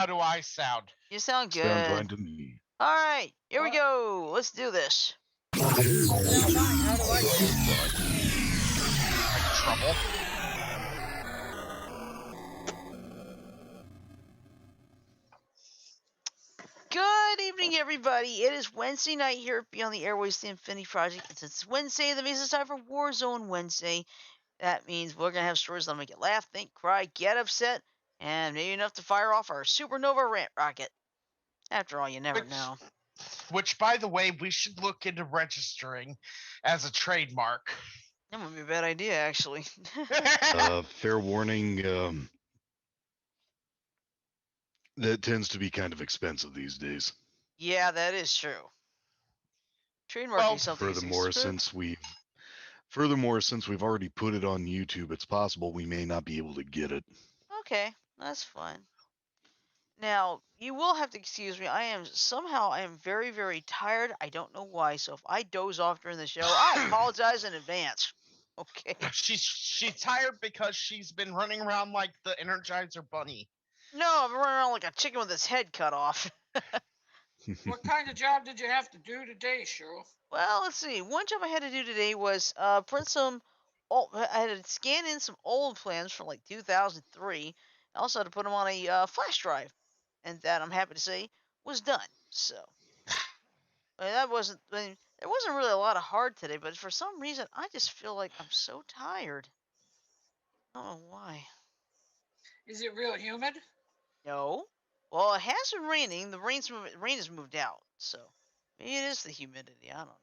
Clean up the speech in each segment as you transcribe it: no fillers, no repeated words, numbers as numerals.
How do I sound? You sound good. Sound fine to me. All right, here we go. Let's do this. Sound fine. How do I sound? Like trouble? Good evening, everybody. It is Wednesday night here at Beyond the Airways, the Infinity Project. And since it's Wednesday, that means it's time for Warzone Wednesday. That means we're going to have stories that'll make you laugh, think, cry, get upset, and maybe enough to fire off our Supernova Rant Rocket. After all, you never know. Which, by the way, we should look into registering as a trademark. That would be a bad idea, actually. Fair warning, that tends to be kind of expensive these days. Yeah, that is true. Trademarking something Furthermore, since we've already put it on YouTube, it's possible we may not be able to get it. Okay, that's fine. Now, you will have to excuse me. I am very, very tired. I don't know why. So if I doze off during the show, I apologize in advance. Okay. She's tired because she's been running around like the Energizer Bunny. No, I'm running around like a chicken with its head cut off. What kind of job did you have to do today, Cheryl? Well, let's see. One job I had to do today was print some. I had to scan in some old plans from like 2003. I also had to put them on a flash drive, and that I'm happy to say was done. So, there wasn't really a lot of hard today, but for some reason I just feel like I'm so tired. I don't know why. Is it real humid? No. Well, it has been raining. The rain has moved out, so maybe it is the humidity. I don't know.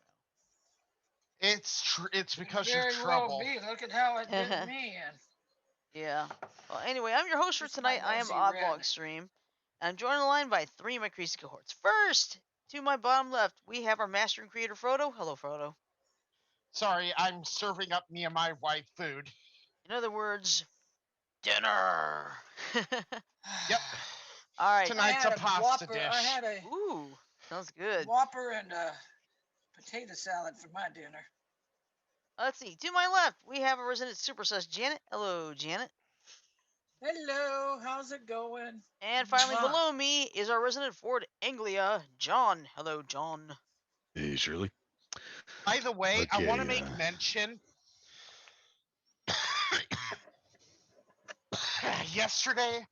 It's because you're Very trouble. well be. Look at how it did me. Yeah. Well, anyway, I'm your host for tonight. I am Oddball Extreme. I'm joined on the line by three of my crazy cohorts. First, to my bottom left, we have our master and creator, Frodo. Hello, Frodo. Sorry, I'm serving up me and my wife food. In other words, dinner. Yep. All right. Tonight's a pasta Whopper. dish. I had a Ooh, sounds good. Whopper and a potato salad for my dinner. Let's see. To my left, we have a resident super sus, Janet. Hello, Janet. Hello, how's it going? And finally, below me is our resident Ford Anglia, John. Hello, John. Hey, Shirley. By the way, I want to make mention. Yesterday,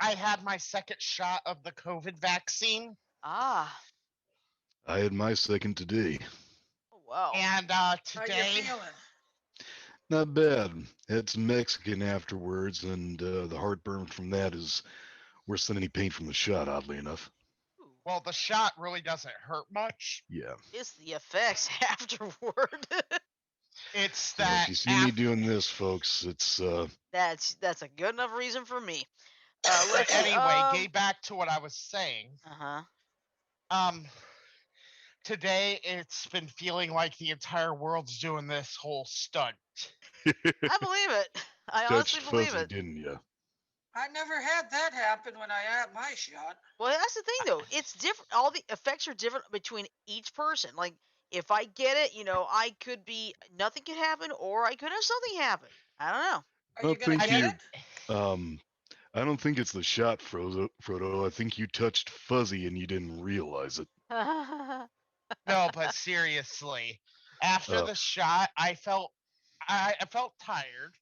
I had my second shot of the COVID vaccine. Ah. I had my second today. Oh, wow. And today. How you feeling? Not bad. Had some Mexican afterwards, and the heartburn from that is worse than any pain from the shot, oddly enough. Well, the shot really doesn't hurt much. Yeah. It's the effects afterward. It's that. If you see me doing this, folks, it's That's a good enough reason for me. Anyway, get back to what I was saying. Today it's been feeling like the entire world's doing this whole stunt. I believe it. I honestly believe it. Didn't you? I never had that happen when I had my shot. Well, that's the thing, though. It's different. All the effects are different between each person. Like, if I get it, I could be nothing could happen, or I could have something happen. I don't know. Are you gonna get it? I don't think it's the shot, Frodo. I think you touched fuzzy and you didn't realize it. No, but seriously, after the shot, I felt tired,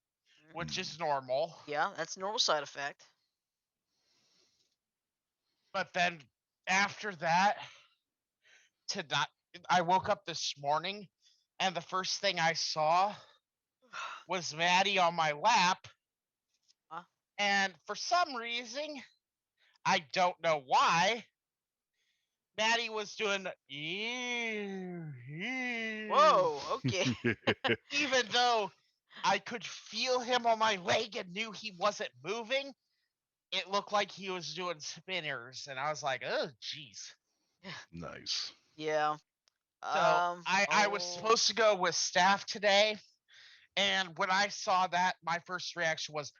which is normal. Yeah, that's a normal side effect. But then after that, I woke up this morning, and the first thing I saw was Maddie on my lap. And for some reason, I don't know why, Maddie was doing whoa, okay. Even though I could feel him on my leg and knew he wasn't moving, it looked like he was doing spinners, and I was like, oh, jeez. Nice. Yeah. So I was supposed to go with staff today, and when I saw that, my first reaction was,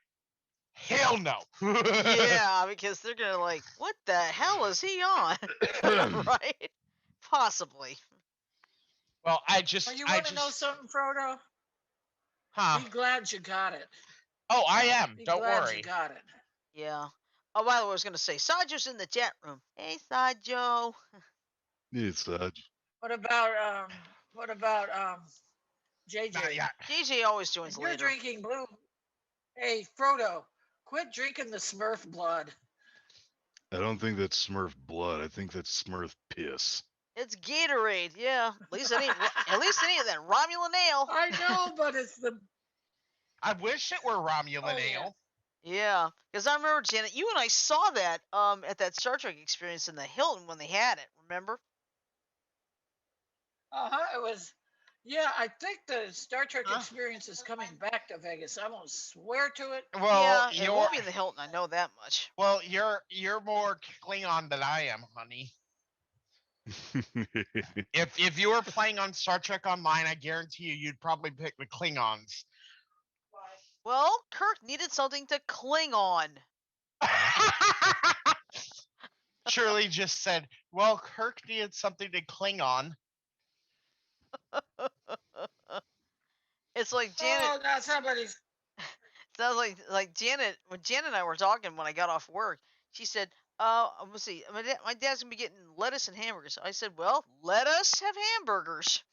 hell no. Yeah, because they're gonna like, what the hell is he on? Right? Possibly. Well, you want to know something, Frodo? Huh? Be glad you got it. Oh, I am. Be Don't glad worry. You got it. Yeah. Oh, by the way, I was gonna say Sajo's in the chat room. Hey, Sajo. It's What about JJ? Not yet. JJ always joins If you're later. drinking blue. Hey, Frodo, quit drinking the Smurf blood. I don't think that's Smurf blood. I think that's Smurf piss. It's Gatorade. Yeah, at least it ain't that Romulan ale. I know, but it's the. I wish it were Romulan Oh, yeah. ale. Yeah, because I remember, Janet, you and I saw that at that Star Trek experience in the Hilton when they had it. Remember? It was. Yeah, I think the Star Trek experience is coming back to Vegas. I'm gonna swear to it. Well, yeah, it won't be in the Hilton. I know that much. Well, you're more Klingon than I am, honey. If you were playing on Star Trek Online, I guarantee you'd probably pick the Klingons. Well, Kirk needed something to cling on. Shirley just said, "Well, Kirk needed something to cling on." It's like Janet. Oh, now somebody's. Sounds like Janet. When Janet and I were talking when I got off work, she said, let's see, my dad's gonna be getting lettuce and hamburgers." I said, "Well, let us have hamburgers."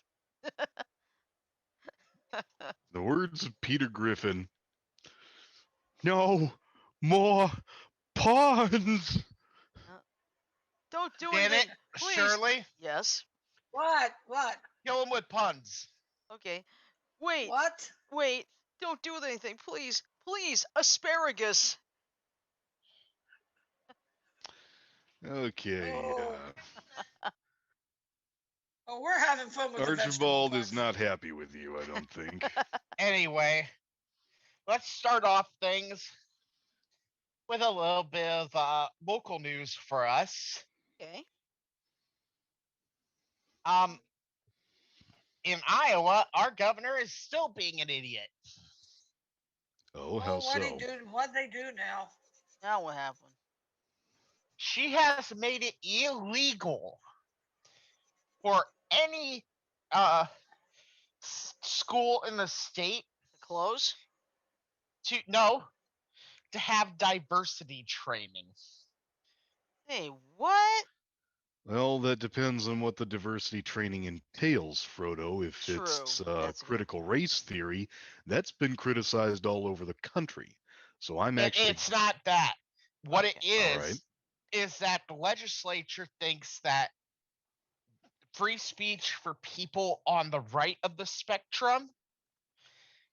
The words of Peter Griffin. No more puns. Don't do Damn anything, it, please. Shirley. Yes. What? Kill him with puns. Okay. Wait. What? Wait. Don't do anything, please. Please, asparagus. Okay. Oh, we're having fun with Archibald the is not happy with you, I don't think. Anyway, let's start off things with a little bit of local news for us. Okay. In Iowa, our governor is still being an idiot. Oh, how so? What'd they do now? Now what happened? She has made it illegal for any school in the state To close? to have diversity training. Hey, what? Well, that depends on what the diversity training entails, Frodo. If True. it's That's a good critical race theory, that's been criticized all over the country. So I'm actually. It's not that. What Okay. it All right. is that the legislature thinks that free speech for people on the right of the spectrum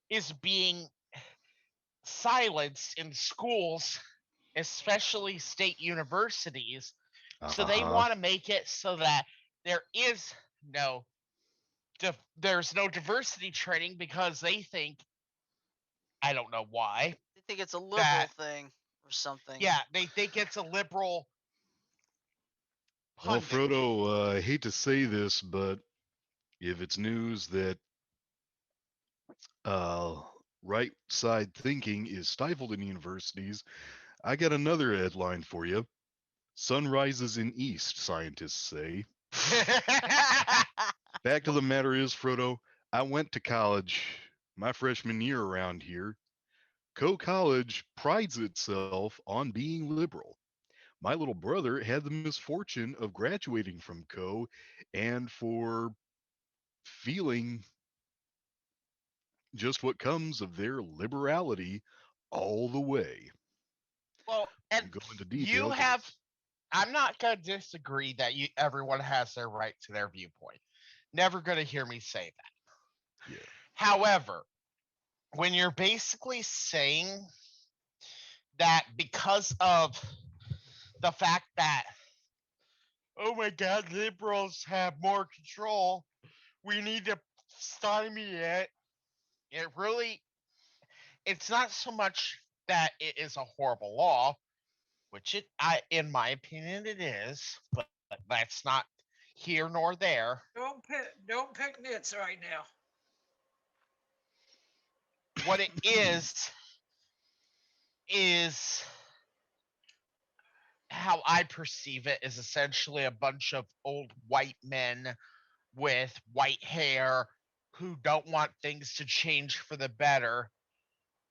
is being silenced in schools, especially state universities. So they want to make it so that there is there's no diversity training because they think, I don't know why. They think it's a liberal thing or something. Yeah, they think it's a liberal. Well, pundit. Frodo, I hate to say this, but if it's news that right side thinking is stifled in universities, I got another headline for you. Sun rises in east, scientists say. Fact of the matter is, Frodo, I went to college my freshman year around here. Coe College prides itself on being liberal. My little brother had the misfortune of graduating from Coe, and for feeling just what comes of their liberality all the way. Well, and Go into detail. I'm not going to disagree that everyone has their right to their viewpoint. Never going to hear me say that. Yeah. However, when you're basically saying that because of the fact that, oh my God, liberals have more control, we need to stymie it. It's not so much that it is a horrible law, which in my opinion, it is, but that's not here nor there. Don't pick nits right now. What it is how I perceive it is essentially a bunch of old white men with white hair who don't want things to change for the better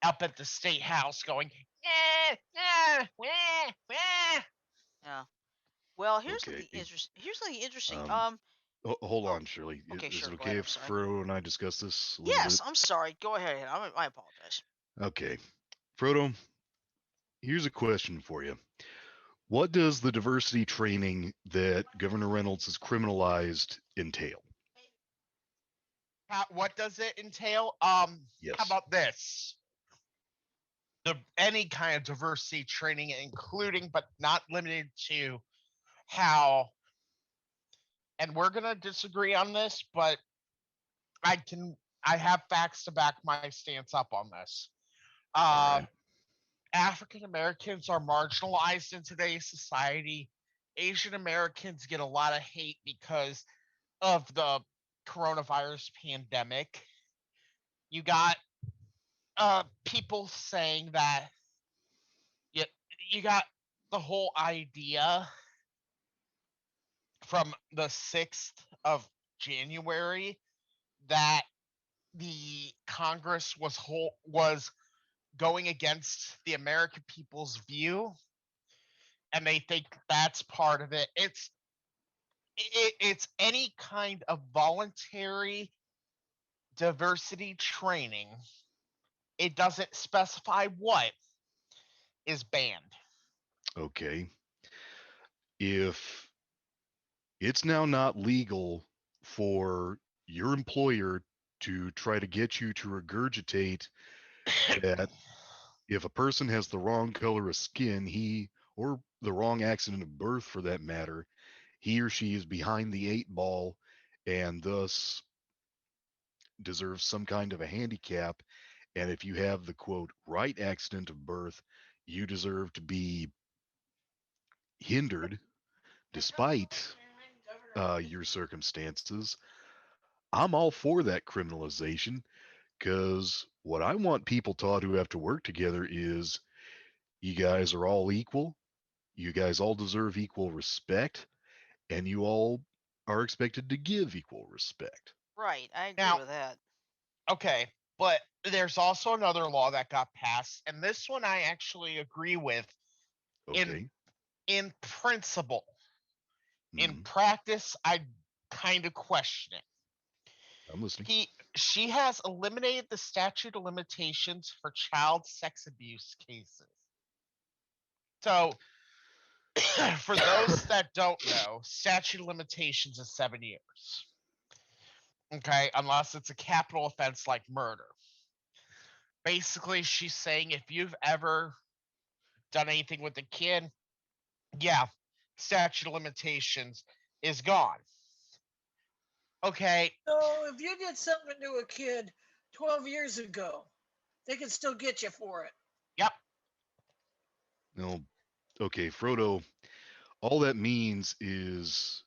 up at the state house going, Yeah. Well, Okay. Here's something interesting. Hold Oh, on, Shirley. okay, Is sure. it Go okay ahead. I'm if sorry. Frodo and I discuss this a little Yes, bit? I'm sorry. Go ahead. I apologize. Okay. Frodo, here's a question for you. What does the diversity training that Governor Reynolds has criminalized entail? What does it entail? How Yes. about this? Any kind of diversity training, including but not limited to how, and we're gonna disagree on this, but I have facts to back my stance up on this. All Um, right. African Americans are marginalized in today's society. Asian Americans get a lot of hate because of the coronavirus pandemic. You got people saying that you, you got the whole idea from the 6th of January that the Congress was going against the American people's view, and they think that's part of it. It's any kind of voluntary diversity training. It doesn't specify what is banned. Okay. If it's now not legal for your employer to try to get you to regurgitate that if a person has the wrong color of skin, he or the wrong accident of birth for that matter, he or she is behind the eight ball and thus deserves some kind of a handicap. And if you have the quote right accident of birth, you deserve to be hindered despite your circumstances. I'm all for that criminalization because what I want people taught who have to work together is you guys are all equal. You guys all deserve equal respect, and you all are expected to give equal respect. Right. I agree Now, with that. okay, but there's also another law that got passed, and this one I actually agree with in Okay. in principle. In Hmm. practice, I kind of question it. I'm listening. She has eliminated the statute of limitations for child sex abuse cases. So, for those that don't know, statute of limitations is 7 years. Okay, unless it's a capital offense like murder. Basically, she's saying if you've ever done anything with a kid, yeah, statute of limitations is gone. Okay, So if you did something to a kid 12 years ago, they can still get you for it. yep. No, okay, Frodo, all that means is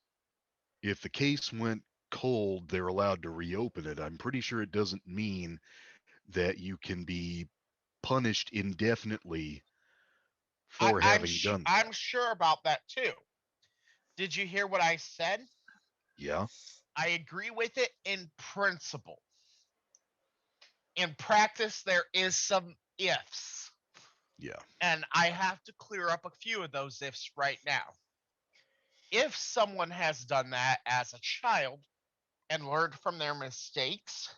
if the case went cold, they're allowed to reopen it. I'm pretty sure it doesn't mean that you can be punished indefinitely for having done I'm that. sure about that too. Did you hear what I said? Yeah, I agree with it in principle. In practice, there is some ifs, yeah, and I have to clear up a few of those ifs right now. If someone has done that as a child and learned from their mistakes,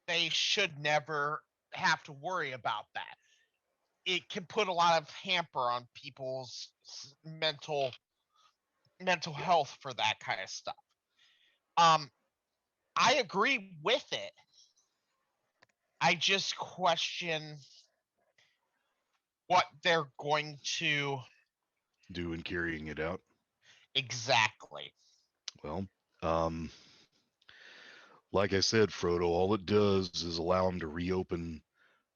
they should never have to worry about that. It can put a lot of hamper on people's mental yeah. health for that kind of stuff. Um, I agree with it. I just question what they're going to Doing carrying it out. exactly. Well, um, like I said, Frodo, all it does is allow them to reopen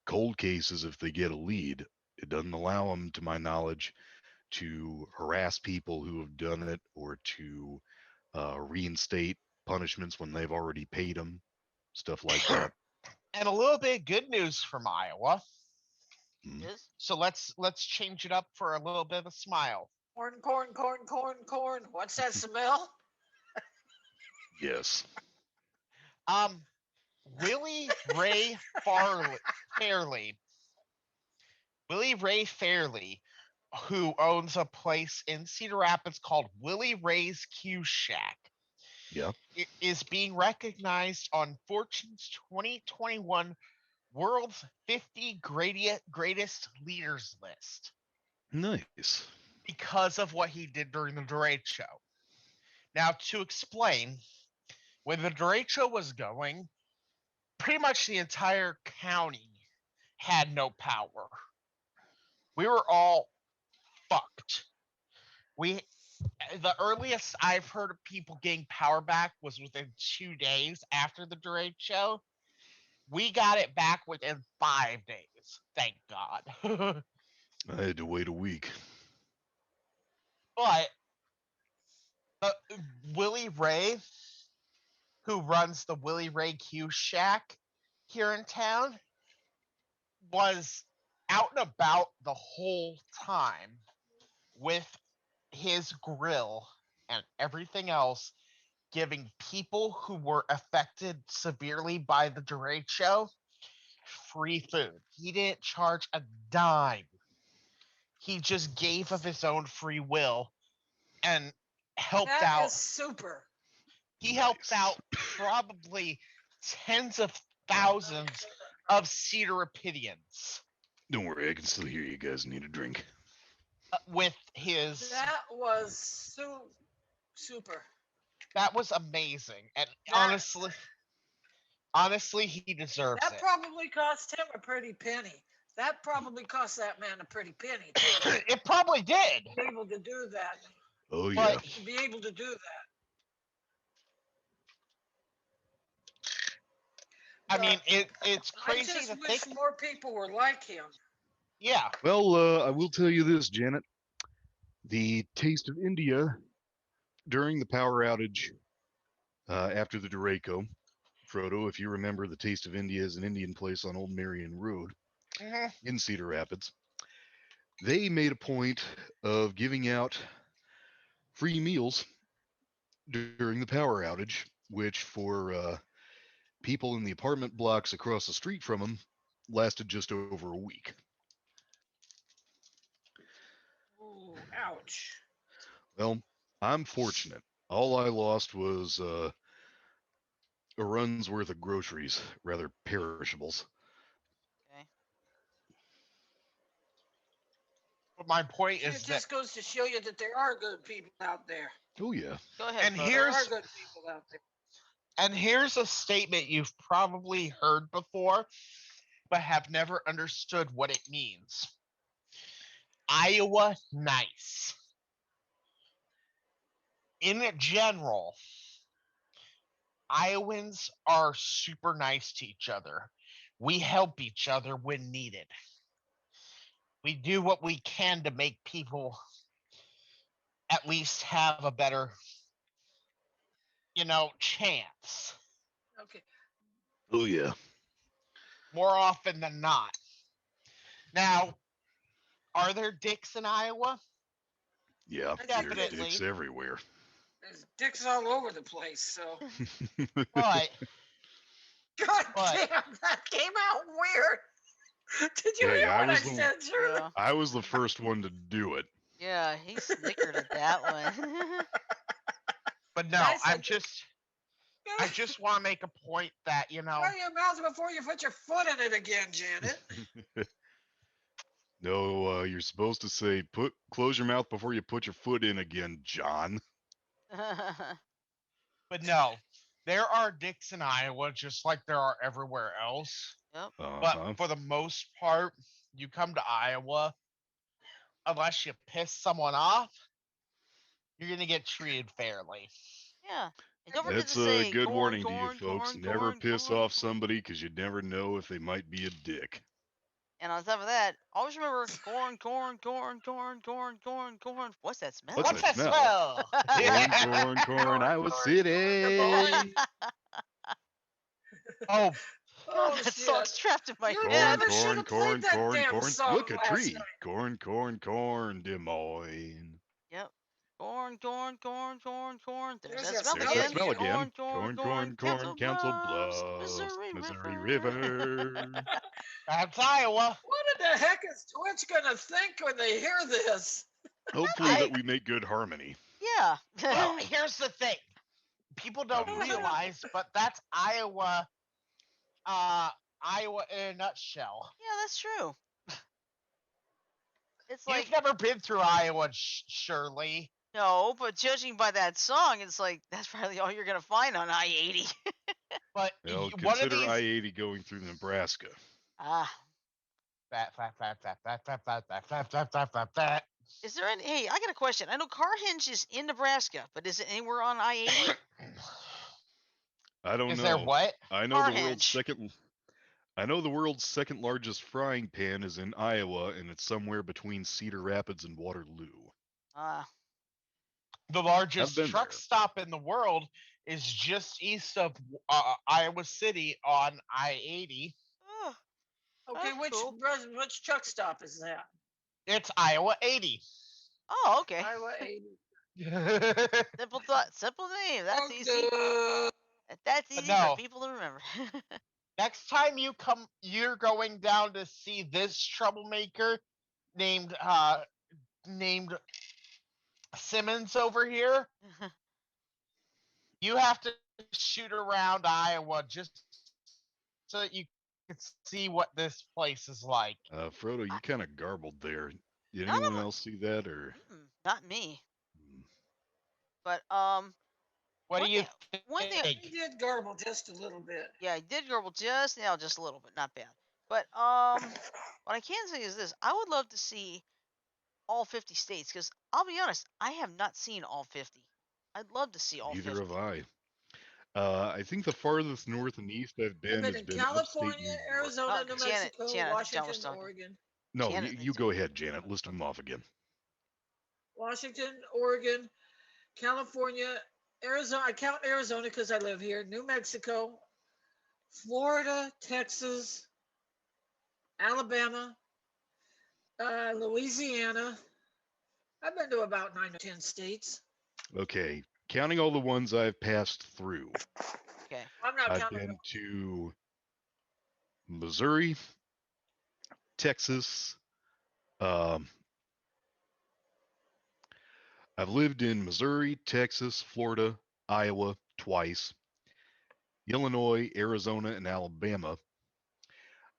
cold cases if they get a lead. It doesn't allow them, to my knowledge, to harass people who have done it or to reinstate punishments when they've already paid them, stuff like that. And a little bit of good news from Iowa. Mm, Is So let's change it up for a little bit of a smile. Corn, corn, corn, corn, corn. What's that smell? yes. Um, Willie Ray Farley, Fairley Willie Ray Fairley, who owns a place in Cedar Rapids called Willie Ray's Q Shack, Yeah. is being recognized on Fortune's 2021 World's 50 Greatest Leaders list Nice. because of what he did during the Durate Show. Now, to explain, when the Durate Show was going, pretty much the entire county had no power. We were all fucked. We The earliest I've heard of people getting power back was within 2 days after the Durate Show. We got it back within 5 days. Thank God. I had to wait a week. But Willie Ray, who runs the Willie Ray Q Shack here in town, was out and about the whole time with his grill and everything else, giving people who were affected severely by the Durate Show free food. He didn't charge a dime. He just gave of his own free will and helped That out. is super. He helped out probably tens of thousands of Cedar Rapidians Don't worry, I can still hear you guys need a drink. with his. That was super. That was amazing, and That- honestly, he deserves That it. probably cost him a pretty penny. That probably cost that man a pretty penny too. It probably did. To be able to do that. Oh, yeah. But To be able to do that. I mean, it's I crazy just to wish think. more people were like him. Yeah. Well, I will tell you this, Janet. The Taste of India during the power outage after the Dureco, Frodo, if you remember, the Taste of India is an Indian place on Old Marion Road in Cedar Rapids. They made a point of giving out free meals during the power outage, which for people in the apartment blocks across the street from them lasted just over a week. Ooh, ouch. Well, I'm fortunate. All I lost was a run's worth of groceries, rather perishables. Okay. But my point It is that, just goes to show you that there are good people out there. Oh, yeah. Go ahead, and Frodo. There are here's good people out there. and here's a statement you've probably heard before, but have never understood what it means. Iowa nice. In general, Iowans are super nice to each other. We help each other when needed. We do what we can to make people at least have a better, chance. Okay. Oh, yeah. More often than not. Now, are there dicks in Iowa? Yeah, Definitely. there's dicks everywhere. There's dicks all over the place, so. But God But- damn, that came out weird. Did you Hey, hear I what I was the- said, Shirley? Yeah. I was the first one to do it. Yeah, he snickered at that one. but no, I said I just want to make a point that, Shut your mouth before you put your foot in it again, Janet. No, you're supposed to say, close your mouth before you put your foot in again, John. but no, there are dicks in Iowa just like there are everywhere else. Yep. But for the most part, you come to Iowa, unless you piss someone off, you're going to get treated fairly. Yeah. And don't forget That's to a say good corn, warning corn, to you, folks. corn, Never corn, piss corn, off corn. somebody because you never know if they might be a dick. And on top of that, always remember corn, corn, corn, corn, corn, corn, corn. What's that smell? What's What's that that smell? smell? Corn, Iowa City. Oh, God, Oh, that shit. song's trapped in my You head. never should have played that damn song Look, a last tree. night. Corn, Des Moines. Yep. Corn, corn, corn, corn, corn. There's There's that that smell There's smell that again. smell again. again. Corn, corn, Corn, corn. corn, corn, Council Council Bluffs, Bluffs, Missouri Missouri River. River. That's Iowa. What in the heck is Twitch gonna think when they hear this? Hopefully I that we make good harmony. Yeah. well, here's the thing. People don't I'm realize, but that's Iowa. Iowa in a nutshell. Yeah, that's true. It's like You've never been through Iowa, Shirley. no, but judging by that song, it's like that's probably all you're gonna find on I-80. But Well, one of consider these. I-80 going through Nebraska. Ah, That. is there any? Hey, I got a question. I know Carhenge is in Nebraska, but is it anywhere on I-80? I don't Is know. there what? I know the world's Carhenge. second. I know the world's second largest frying pan is in Iowa, and it's somewhere between Cedar Rapids and Waterloo. Ah, The I've largest been truck there. stop in the world is just east of Iowa City on I-80. oh, Okay, that's cool. which truck stop is that? It's Iowa 80. Oh, okay. Iowa 80. Simple thought, simple name. That's easy. Okay. That's easy for No. people to remember. Next time you come, you're going down to see this troublemaker named named Simmons over here. You have to shoot around Iowa just so that you can see what this place is like. Frodo, you kind of garbled there. Did None of anyone them- else see that, or? Not me. Hmm. But What one do you thing, one thing. think? He did garble just a little bit. Yeah, I did garble just now, just a little bit, not bad. But what I can say is this: I would love to see all 50 states because I'll be honest, I have not seen all 50. I'd love to see all Neither 50. have I. I think the farthest north and east I've I've been been has in been upstate California, New York. Arizona, Oh, New Janet, Mexico, I think John was Washington, talking. Oregon. No, Janet, you go ahead, Janet. List them off again. Washington, Oregon, California, Arizona. I count Arizona because I live here. New Mexico, Florida, Texas, Alabama, Louisiana. I've been to about 9 or 10 states. Okay, counting all the ones I've passed through. Okay. I'm not I've counting. been to Missouri, Texas. Um, I've lived in Missouri, Texas, Florida, Iowa twice, Illinois, Arizona, and Alabama.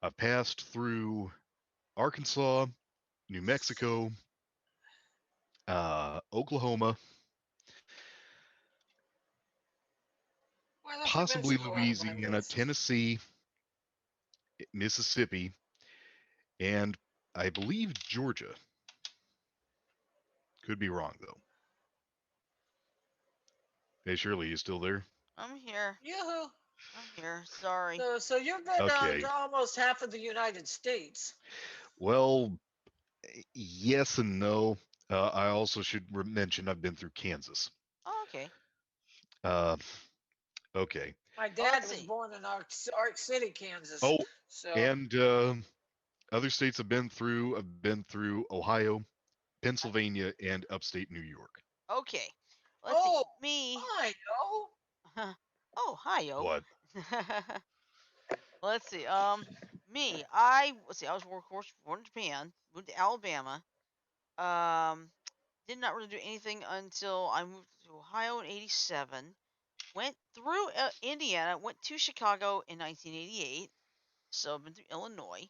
I've passed through Arkansas, New Mexico, Oklahoma, Well, that's New possibly Mexico out of my Louisiana, list. Tennessee, Mississippi, and I believe Georgia. Could be wrong though. Hey Shirley, you still there? I'm here. Yoo-hoo. I'm here. Sorry. So you've been Okay. to almost half of the United States. Well, yes and no. I also should mention I've been through Kansas. Oh, okay. Uh, okay. My dad let's was see. born in Ark City, Kansas. Oh, So and other states I've been through. I've been through Ohio, Pennsylvania, and upstate New York. Okay. Let's oh, see. Me. I know. Oh, hi, yo. What? Let's see. Me. Let's see. I was of course born in Japan. Moved to Alabama. Did not really do anything until I moved to Ohio in '87. Went through Indiana. Went to Chicago in 1988. So I've been through Illinois,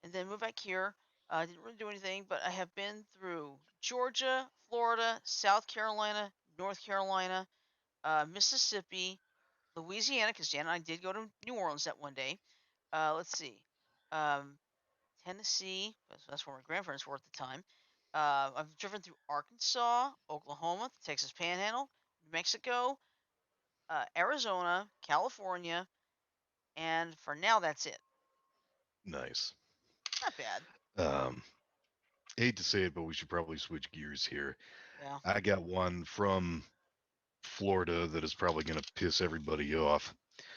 and then moved back here. Didn't really do anything, but I have been through Georgia, Florida, South Carolina, North Carolina, Mississippi, Louisiana, because Jan and I did go to New Orleans that one day. Let's see. Um, Tennessee, that's where my grandparents were at the time. I've driven through Arkansas, Oklahoma, the Texas Panhandle, New Mexico, Arizona, California, and for now that's it. Nice. Not bad. Hate to say it, but we should probably switch gears here. Yeah. I got one from Florida that is probably going to piss everybody off.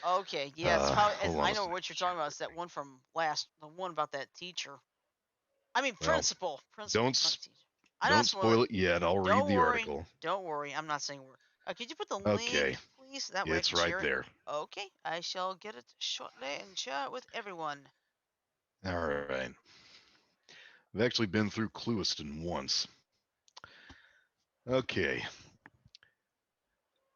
Okay. Yeah. It's probably. Hold on I a know sec. what you're talking about. It's that one from the one about that teacher. I mean, Well, principal. Principal. don't Not s- teacher. I'm not Don't spoiling. spoil it yet. I'll read Don't the worry. article. Don't worry. I'm not saying a word. Could you put the Okay, link, please? That way I it's can right share it. there. Okay, I shall get it shortly and share it with everyone. All right. I've actually been through Clewiston once. Okay.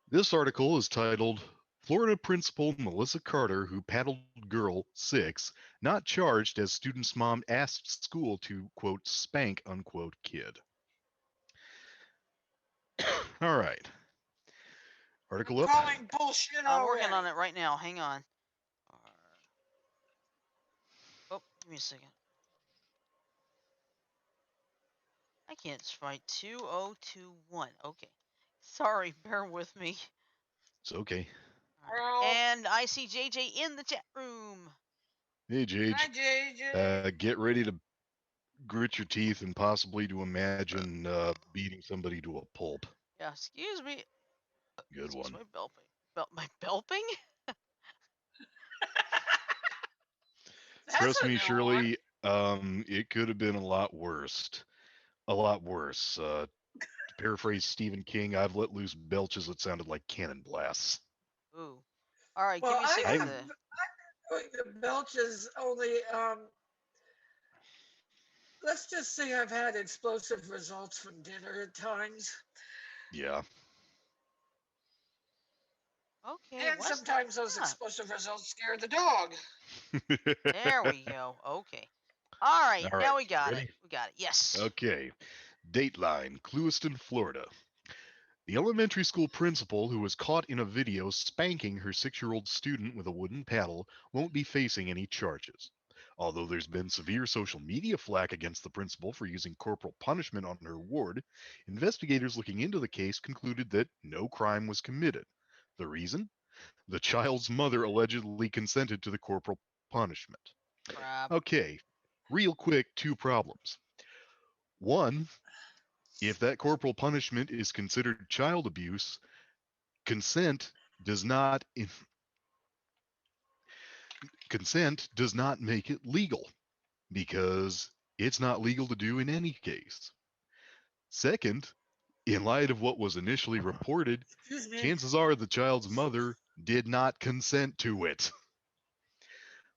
This article is titled Florida Principal Melissa Carter, who paddled girl 6, not charged as student's mom asked school to, quote, spank, unquote, kid. All right. I'm Article up. calling bullshit I'm working on already. it right now. Hang on. Oh, give me a second. I can't write 2021. Okay. Sorry, bear with me. It's okay. Well, And I see JJ in the chat room. Hey, hi, Jage. JJ. Get ready to grit your teeth and possibly to imagine beating somebody to a pulp. Yeah, excuse me. Good Excuse one. my belping. My belping? That's Trust a me, new one. Shirley, it could have been a lot worse. A lot worse. To paraphrase Stephen King, I've let loose belches that sounded like cannon blasts. Ooh. All right, give Well, me a I second. I have the belches only. Let's just say I've had explosive results from dinner at times, yeah. Okay, and what's that? sometimes those explosive results scare the dog. There we go. Okay. All right, All right, now we you got it. ready? We got it. Yes. Okay. Dateline, Clewiston, Florida. The elementary school principal who was caught in a video spanking her 6-year-old student with a wooden paddle won't be facing any charges. Although there's been severe social media flack against the principal for using corporal punishment on her ward, investigators looking into the case concluded that no crime was committed. The reason? The child's mother allegedly consented to the corporal punishment. Crap. Okay, real quick, two problems. One, if that corporal punishment is considered child abuse, consent does not consent does not make it legal because it's not legal to do in any case. Second, in light of what was initially reported, Excuse me. chances are the child's mother did not consent to it.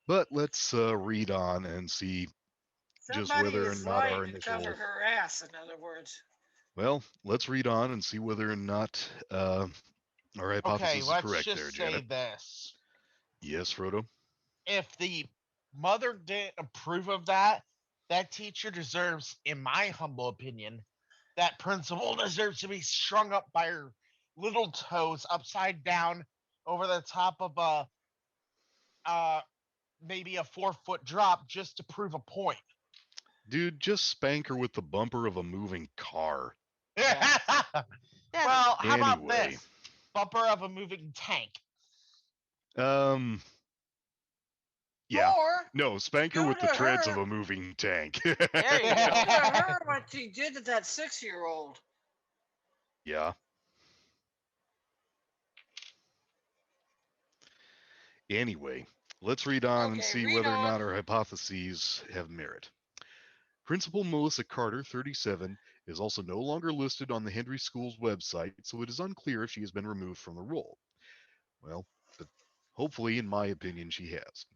But let's read on and see just Somebody whether or is not our lying to cover initial. her ass, in other words. Well, let's read on and see whether or not our Okay, hypothesis is let's correct there, just say Janet. this. Yes, Frodo? If the mother didn't approve of that, that teacher deserves, in my humble opinion, that principal deserves to be strung up by her little toes upside down over the top of a uh maybe a 4 foot drop just to prove a point. Dude, just spank her with the bumper of a moving car. Yeah. Well, how about Anyway, this? Bumper of a moving tank. um, yeah. Or No, spank her do with to the treads of her, a moving tank. There you do go. to her what she did to that 6-year-old. Yeah. Anyway, let's read on and Okay, see read whether or on. not our hypotheses have merit. Principal Melissa Carter, 37, is also no longer listed on the Henry School's website, so it is unclear if she has been removed from the role. Well, but hopefully, in my opinion, she has.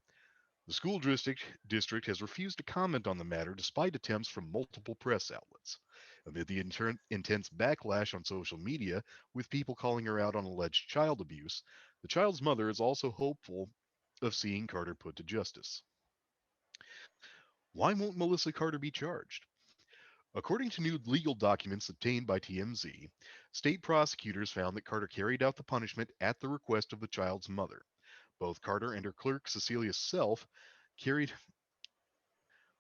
The school district has refused to comment on the matter despite attempts from multiple press outlets. Amid the intense backlash on social media, with people calling her out on alleged child abuse, the child's mother is also hopeful of seeing Carter put to justice. Why won't Melissa Carter be charged? According to new legal documents obtained by TMZ, state prosecutors found that Carter carried out the punishment at the request of the child's mother. Both Carter and her clerk, Cecilia Self, carried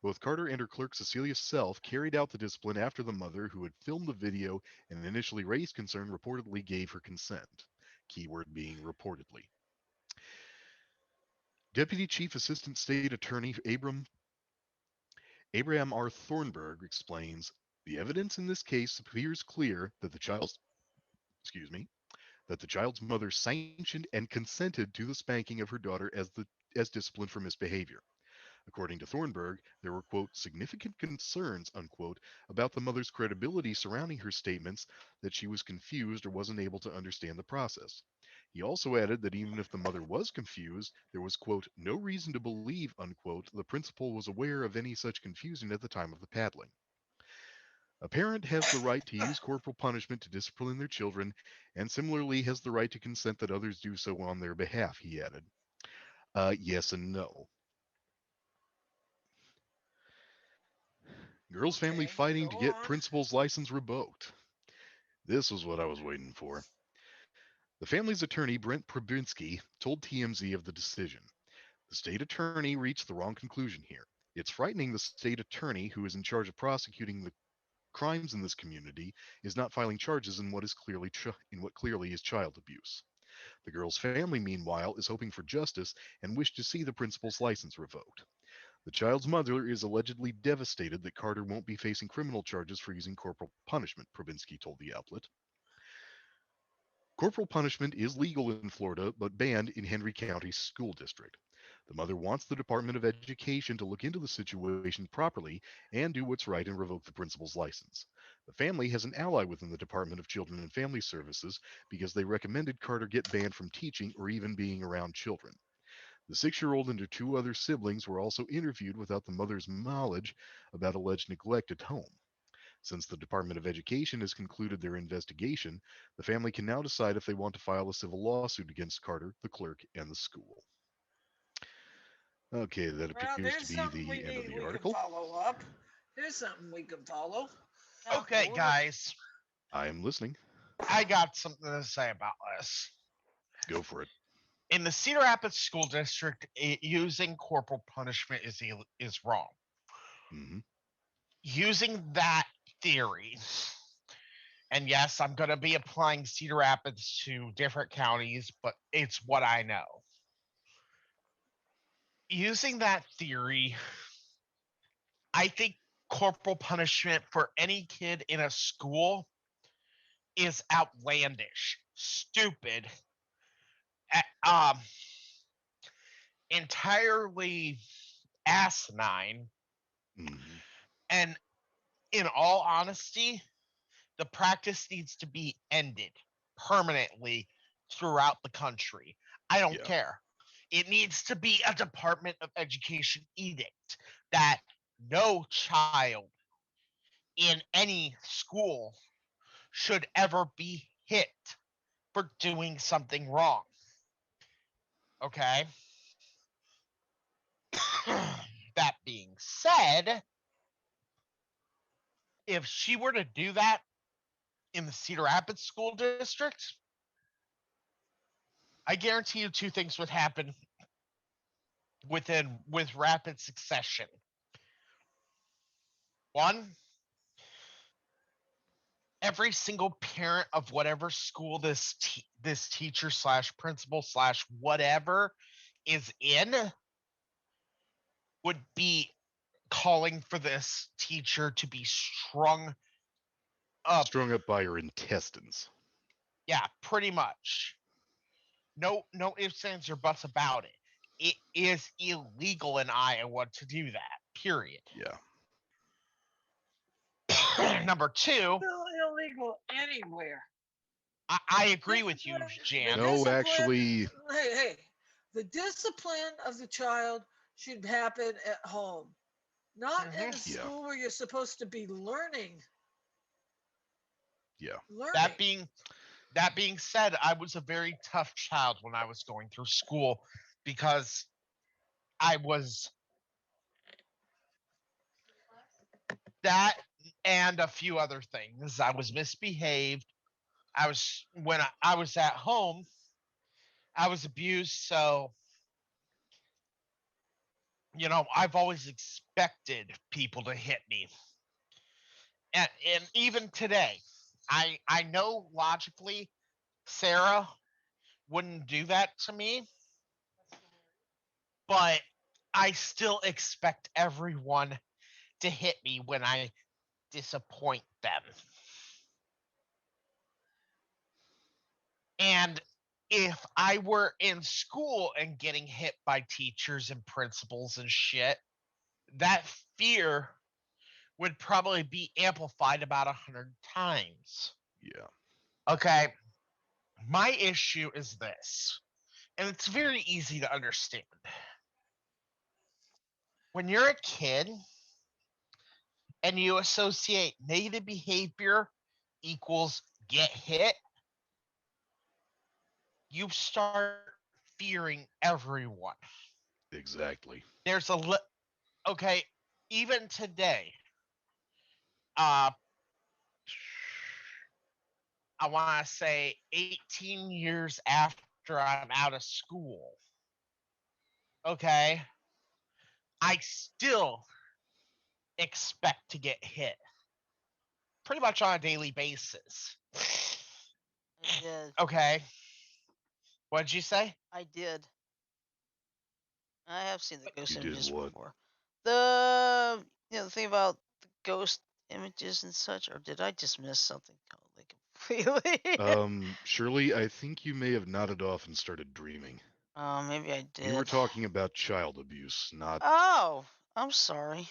Both Carter and her clerk Cecilia Self carried out the discipline after the mother, who had filmed the video and initially raised concern, reportedly gave her consent. Keyword being reportedly. Deputy Chief Assistant State Attorney Abraham R. Thornburg explains the evidence in this case appears clear that the child's mother sanctioned and consented to the spanking of her daughter as discipline for misbehavior. According to Thornburg, there were, quote, significant concerns, unquote, about the mother's credibility surrounding her statements that she was confused or wasn't able to understand the process. He also added that even if the mother was confused, there was, quote, no reason to believe, unquote, the principal was aware of any such confusion at the time of the paddling. A parent has the right to use corporal punishment to discipline their children, and similarly has the right to consent that others do so on their behalf, he added. Yes and no. Girl's family Okay, fighting go to get on. principal's license revoked. This was what I was waiting for. The family's attorney, Brent Probinski, told TMZ of the decision. The state attorney reached the wrong conclusion here. It's frightening the state attorney, who is in charge of prosecuting the crimes in this community, is not filing charges in what clearly is child abuse. The girl's family, meanwhile, is hoping for justice and wish to see the principal's license revoked. The child's mother is allegedly devastated that Carter won't be facing criminal charges for using corporal punishment, Probinski told the outlet. Corporal punishment is legal in Florida, but banned in Henry County School District. The mother wants the Department of Education to look into the situation properly and do what's right and revoke the principal's license. The family has an ally within the Department of Children and Family Services because they recommended Carter get banned from teaching or even being around children. The 6-year-old and her two other siblings were also interviewed without the mother's knowledge about alleged neglect at home. Since the Department of Education has concluded their investigation, the family can now decide if they want to file a civil lawsuit against Carter, the clerk, and the school. Okay, that Well, appears to there's be something the we end of need. the We can article. follow up. Here's something we can follow. Yeah, Okay, guys, I am listening. I got something to say about this. Go for it. In the Cedar Rapids School District, using corporal punishment is wrong. Hmm. Using that theory, and yes, I'm going to be applying Cedar Rapids to different counties, but it's what I know. Using that theory, I think corporal punishment for any kid in a school is outlandish, stupid, um, entirely asinine, Hmm. and in all honesty, the practice needs to be ended permanently throughout the country. I don't Yeah. care. It needs to be a Department of Education edict that no child in any school should ever be hit for doing something wrong. Okay? That being said, if she were to do that in the Cedar Rapids School District, I guarantee you two things would happen with rapid succession. One, every single parent of whatever school this teacher slash principal slash whatever is in would be calling for this teacher to be strung up. Strung up by her intestines. Yeah, pretty much. No ifs, ands, or buts about it. It is illegal in Iowa to do that. Period. Yeah. Number two, Still illegal anywhere. I agree with you, Discipline, the Jan. No, discipline. actually, Hey, the discipline of the child should happen at home, not in a Mhm. yeah. school where you're supposed to be learning. Yeah. That Learning. being that being said, I was a very tough child when I was going through school because I was that and a few other things. I was misbehaved. I was when I was at home, I was abused, so I've always expected people to hit me. And even today, I know logically Sarah wouldn't do that to me, but I still expect everyone to hit me when I disappoint them. And if I were in school and getting hit by teachers and principals and shit, that fear would probably be amplified about 100 times. Yeah. Okay, my issue is this, and it's very easy to understand. When you're a kid and you associate negative behavior equals get hit, you start fearing everyone. Exactly. There's okay, even today, uh, I want to say 18 years after I'm out of school, okay, I still expect to get hit pretty much on a daily basis. I did. Okay, what'd you say? I did. I have seen the ghost You did images what? before. The thing about the ghost images and such, or did I just miss something totally completely? Shirley, I think you may have nodded off and started dreaming. Oh, maybe I You were did. talking about child abuse, not. Oh, I'm sorry.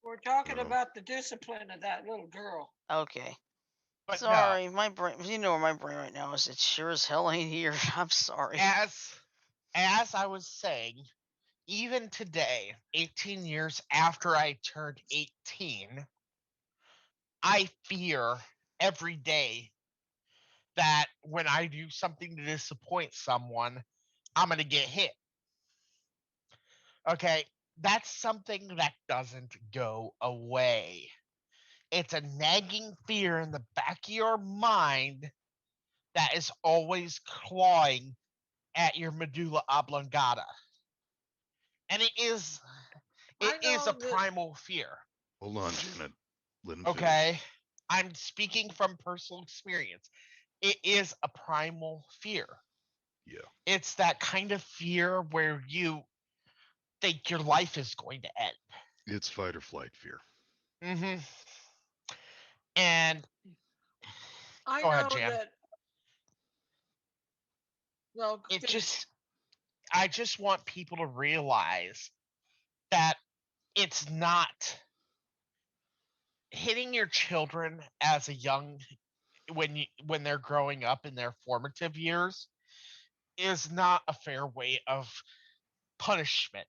We're talking Oh, about the discipline of that little girl. Okay. But no, Sorry, my brain. You know where my brain right now is. It sure as hell ain't here. I'm sorry. as I was saying, even today, 18 years after I turned 18, I fear every day that when I do something to disappoint someone, I'm going to get hit. Okay, that's something that doesn't go away. It's a nagging fear in the back of your mind that is always clawing at your medulla oblongata. And it I is know a that primal fear. hold on, Janet. Let him finish. Okay? I'm speaking from personal experience. It is a primal fear. Yeah. It's that kind of fear where you think your life is going to end. It's fight or flight fear. Mm-hmm. And I go ahead, know Jan. that. Well, It finish. just, I just want people to realize that it's not hitting your children as a young when they're growing up in their formative years is not a fair way of punishment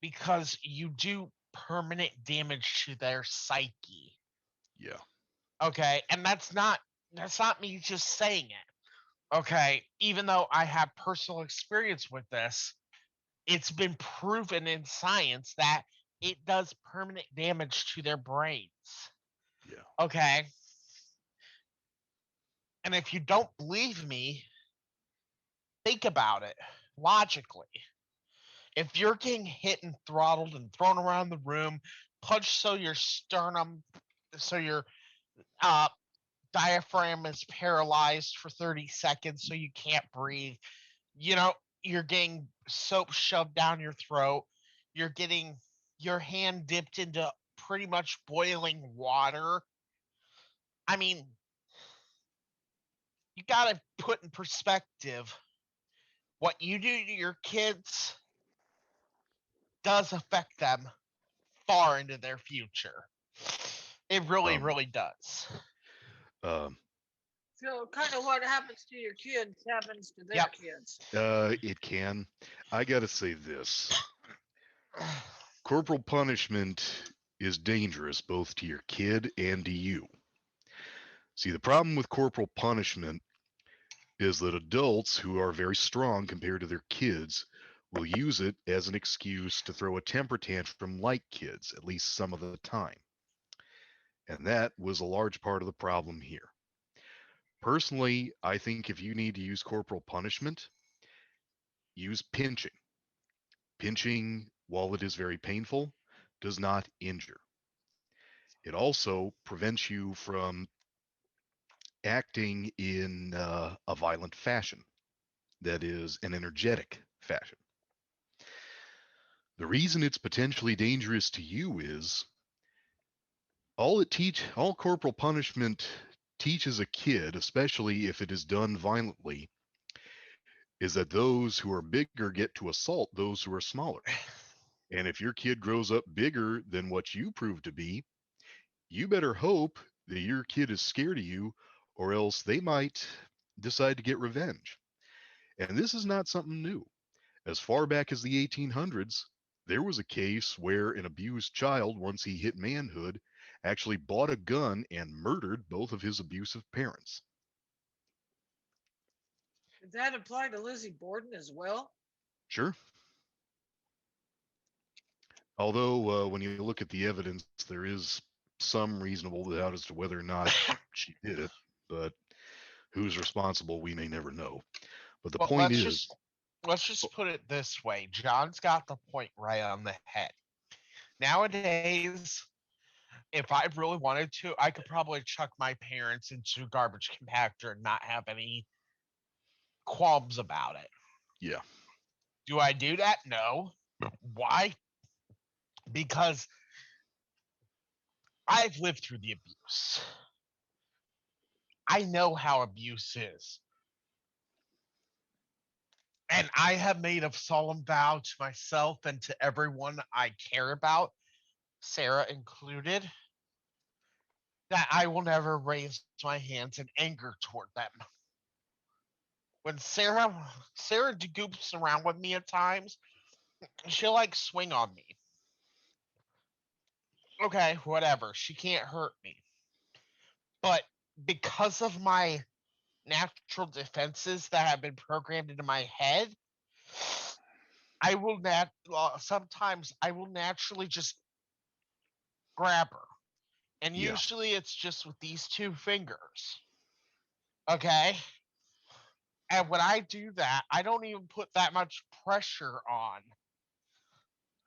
because you do permanent damage to their psyche. Yeah. Okay, and that's not me just saying it. Okay, even though I have personal experience with this, it's been proven in science that it does permanent damage to their brains. Yeah. Okay, and if you don't believe me, think about it logically. If you're getting hit and throttled and thrown around the room, punched so your sternum, so your uh, diaphragm is paralyzed for 30 seconds so you can't breathe, you know, you're getting soap shoved down your throat, you're getting your hand dipped into pretty much boiling water. I mean, you got to put in perspective what you do to your kids does affect them far into their future. It really, Um. really does. Um. So, kind of what happens to your kids happens to their Yep. kids. It can. I gotta say this. Corporal punishment is dangerous both to your kid and to you. See, the problem with corporal punishment is that adults who are very strong compared to their kids will use it as an excuse to throw a temper tantrum like kids, at least some of the time. And that was a large part of the problem here. Personally, I think if you need to use corporal punishment, use pinching. Pinching, while it is very painful, does not injure. It also prevents you from acting in a violent fashion, that is, an energetic fashion. The reason it's potentially dangerous to you is all corporal punishment teaches a kid, especially if it is done violently, is that those who are bigger get to assault those who are smaller. And if your kid grows up bigger than what you prove to be, you better hope that your kid is scared of you, or else they might decide to get revenge. And this is not something new. As far back as the 1800s, there was a case where an abused child, once he hit manhood, actually bought a gun and murdered both of his abusive parents. Did that apply to Lizzie Borden as well? Sure. Although, when you look at the evidence, there is some reasonable doubt as to whether or not she did it. But who's responsible, we may never know. But the Well, point is, let's just put it this way. John's got the point right on the head. Nowadays, if I really wanted to, I could probably chuck my parents into a garbage compactor and not have any qualms about it. yeah, Do I do that? No. Why? Because I've lived through the abuse. I know how abuse is. And I have made a solemn vow to myself and to everyone I care about, Sarah included, that I will never raise my hands in anger toward them. When Sarah goops around with me at times, she'll like swing on me. Okay, whatever. She can't hurt me. But because of my natural defenses that have been programmed into my head, sometimes I will naturally just grab her. And yeah, usually it's just with these two fingers. Okay? And when I do that, I don't even put that much pressure on,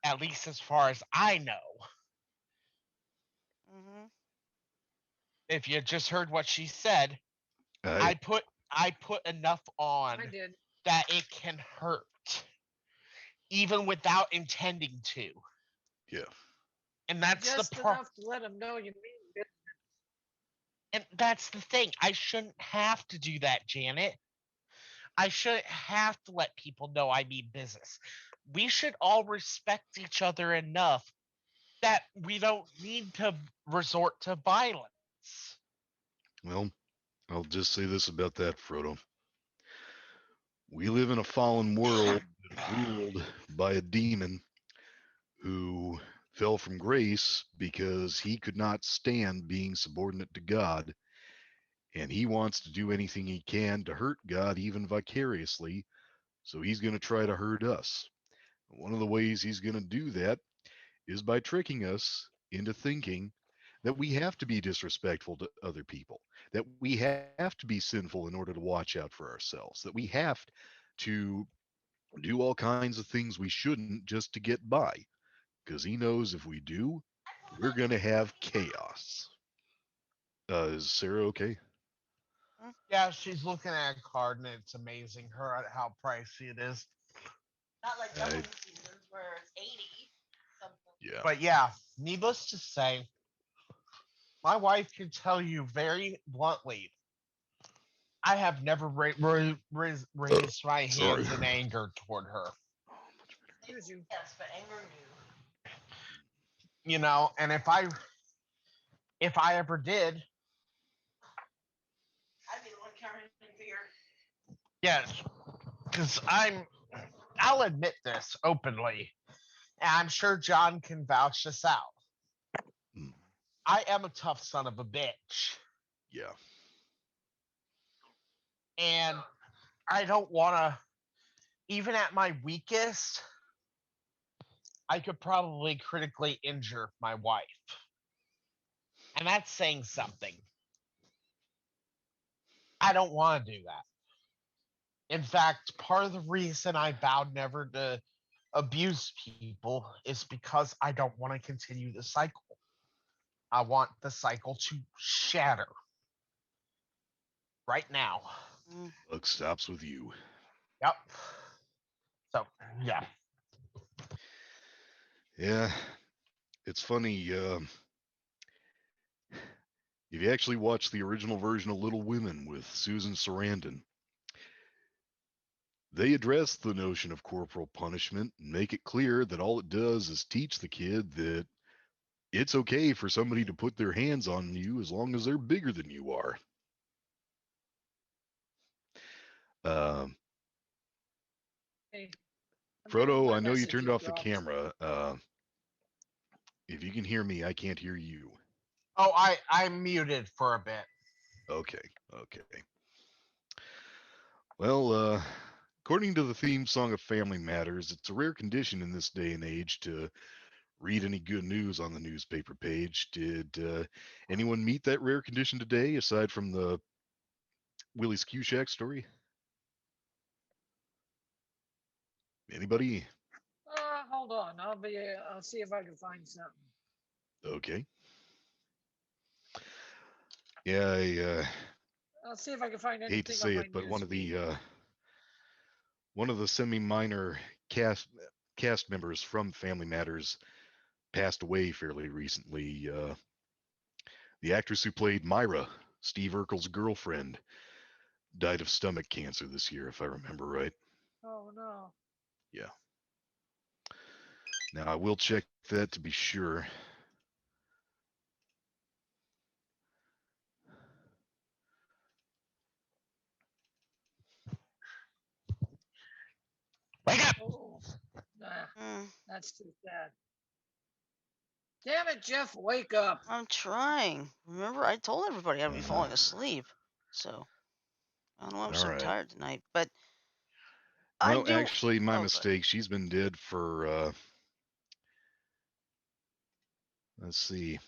at least as far as I know. Mm-hmm. If you just heard what she said, I, I put enough on I did. that it can hurt, even without intending to. yeah, And that's the Just part. enough to let them know you mean it. And that's the thing. I shouldn't have to do that, Janet. I shouldn't have to let people know I mean business. We should all respect each other enough that we don't need to resort to violence. well, I'll just say this about that, Frodo. We live in a fallen world ruled by a demon who fell from grace because he could not stand being subordinate to God, and he wants to do anything he can to hurt God, even vicariously. So he's going to try to hurt us. One of the ways he's going to do that is by tricking us into thinking that we have to be disrespectful to other people, that we have to be sinful in order to watch out for ourselves, that we have to do all kinds of things we shouldn't just to get by, because he knows if we do, we're going to have chaos. Is Sarah okay? Yeah, she's looking at a card and it's amazing her at how pricey it is. Not like I, some seasons where it's 80 something. yeah. But yeah, needless to say, my wife can tell you very bluntly, I have never raised my Sorry. hands in anger toward her. Excuse you. Yes, but anger new. You know, and if I ever did, I'd be the one carrying beer. yes, because I'll admit this openly, and I'm sure John can vouch this out. Mm, I am a tough son of a bitch, yeah. and I don't want to. Even at my weakest, I could probably critically injure my wife, and that's saying something. I don't want to do that. In fact, part of the reason I vowed never to abuse people is because I don't want to continue the cycle. I want the cycle to shatter right now. Buck stops with you. Yep. So, yeah. Yeah, it's funny. If you actually watch the original version of Little Women with Susan Sarandon, They address the notion of corporal punishment and make it clear that all it does is teach the kid that it's okay for somebody to put their hands on you as long as they're bigger than you are. Um, Hey, Frodo, my I know you message turned has off the dropped. camera. If you can hear me, I can't hear you. Oh, I'm muted for a bit. Okay, okay. Well, according to the theme song of Family Matters, it's a rare condition in this day and age to read any good news on the newspaper page. Did anyone meet that rare condition today, aside from the Willie Scushak story? Anybody? Hold on. I'll see if I can find something. Okay. Yeah, I I'll see if I can find hate to anything on say my it, but news feed. one of the semi-minor cast members from Family Matters passed away fairly recently. The actress who played Myra, Steve Urkel's girlfriend, died of stomach cancer this year, if I remember right. Oh no. Yeah. Now I will check that to be sure. Wake up! Oh, nah, Mm, that's too sad. Damn it, Jeff, wake up. I'm trying. Remember, I told everybody I'd be Uh-huh. falling asleep. So I don't know. I'm All so right. tired tonight, but I No, do. actually, my Oh, good. mistake. She's been dead for, let's see.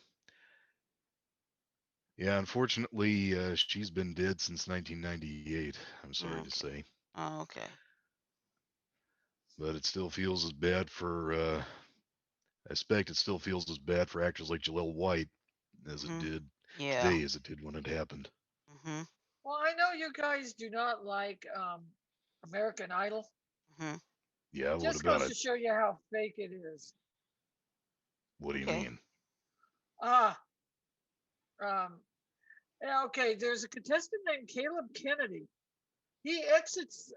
Yeah, unfortunately, she's been dead since 1998. I'm sorry to Okay. say. Oh, okay. But it still feels as bad for, I expect it still feels as bad for actors like Jaleel White as it Mhm. did Yeah. today as it did when it happened. Mhm. Well, I know you guys do not like American Idol. Mhm. Yeah, what Just about goes it? to show you how fake it is. What do you Okay. mean? Ah, um, yeah, okay. There's a contestant named Caleb Kennedy. He exits